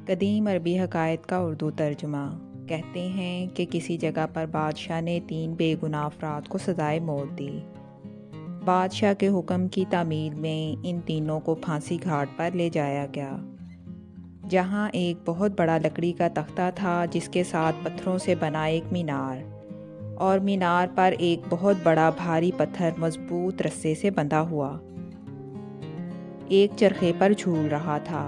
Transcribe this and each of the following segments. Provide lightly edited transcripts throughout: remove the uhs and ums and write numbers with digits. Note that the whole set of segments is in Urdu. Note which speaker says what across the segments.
Speaker 1: قدیم عربی حکایت کا اردو ترجمہ۔ کہتے ہیں کہ کسی جگہ پر بادشاہ نے 3 بے گناہ افراد کو سزائے موت دی۔ بادشاہ کے حکم کی تعمیل میں ان تینوں کو پھانسی گھاٹ پر لے جایا گیا، جہاں ایک بہت بڑا لکڑی کا تختہ تھا جس کے ساتھ پتھروں سے بنا ایک مینار، اور مینار پر ایک بہت بڑا بھاری پتھر مضبوط رسے سے بندھا ہوا ایک چرخے پر جھول رہا تھا۔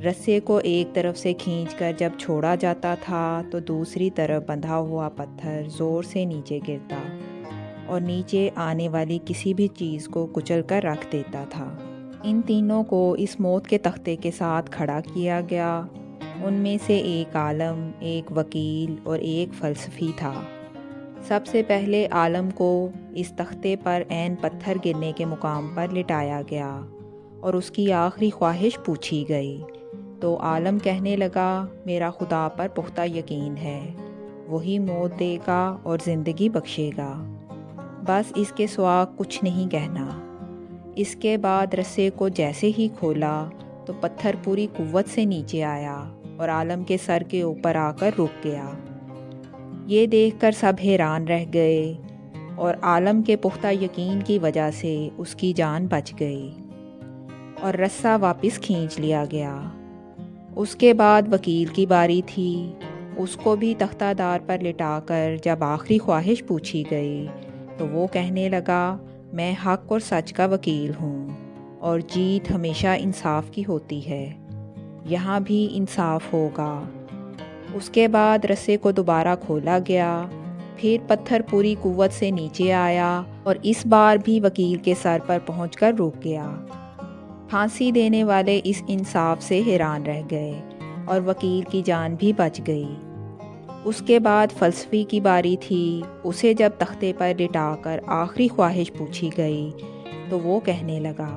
Speaker 1: رسے کو ایک طرف سے کھینچ کر جب چھوڑا جاتا تھا تو دوسری طرف بندھا ہوا پتھر زور سے نیچے گرتا اور نیچے آنے والی کسی بھی چیز کو کچل کر رکھ دیتا تھا۔ ان تینوں کو اس موت کے تختے کے ساتھ کھڑا کیا گیا۔ ان میں سے ایک عالم، ایک وکیل اور ایک فلسفی تھا۔ سب سے پہلے عالم کو اس تختے پر عین پتھر گرنے کے مقام پر لٹایا گیا اور اس کی آخری خواہش پوچھی گئی تو عالم کہنے لگا، میرا خدا پر پختہ یقین ہے، وہی موت دے گا اور زندگی بخشے گا، بس اس کے سوا کچھ نہیں کہنا۔ اس کے بعد رسے کو جیسے ہی کھولا تو پتھر پوری قوت سے نیچے آیا اور عالم کے سر کے اوپر آ کر رک گیا۔ یہ دیکھ کر سب حیران رہ گئے اور عالم کے پختہ یقین کی وجہ سے اس کی جان بچ گئی اور رسہ واپس کھینچ لیا گیا۔ اس کے بعد وکیل کی باری تھی۔ اس کو بھی تختہ دار پر لٹا کر جب آخری خواہش پوچھی گئی تو وہ کہنے لگا، میں حق اور سچ کا وکیل ہوں اور جیت ہمیشہ انصاف کی ہوتی ہے، یہاں بھی انصاف ہوگا۔ اس کے بعد رسے کو دوبارہ کھولا گیا، پھر پتھر پوری قوت سے نیچے آیا اور اس بار بھی وکیل کے سر پر پہنچ کر رک گیا۔ پھانسی دینے والے اس انصاف سے حیران رہ گئے اور وکیل کی جان بھی بچ گئی۔ اس کے بعد فلسفی کی باری تھی۔ اسے جب تختے پر لٹا کر آخری خواہش پوچھی گئی تو وہ کہنے لگا،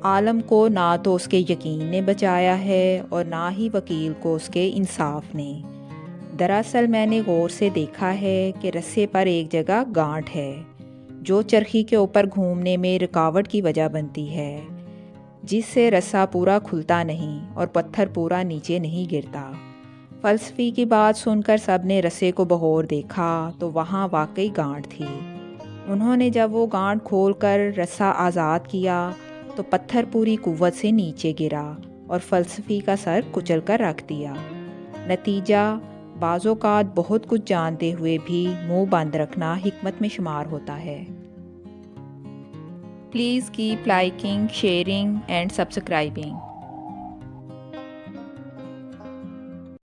Speaker 1: عالم کو نہ تو اس کے یقین نے بچایا ہے اور نہ ہی وکیل کو اس کے انصاف نے۔ دراصل میں نے غور سے دیکھا ہے کہ رسے پر ایک جگہ گانٹھ ہے جو چرخی کے اوپر گھومنے میں رکاوٹ کی وجہ بنتی ہے، جس سے رسہ پورا کھلتا نہیں اور پتھر پورا نیچے نہیں گرتا۔ فلسفی کی بات سن کر سب نے رسے کو بغور دیکھا تو وہاں واقعی گانٹھ تھی۔ انہوں نے جب وہ گانٹھ کھول کر رسہ آزاد کیا تو پتھر پوری قوت سے نیچے گرا اور فلسفی کا سر کچل کر رکھ دیا۔ نتیجہ، بعض اوقات بہت کچھ جانتے ہوئے بھی منہ بند رکھنا حکمت میں شمار ہوتا ہے۔ Please keep liking, sharing and subscribing.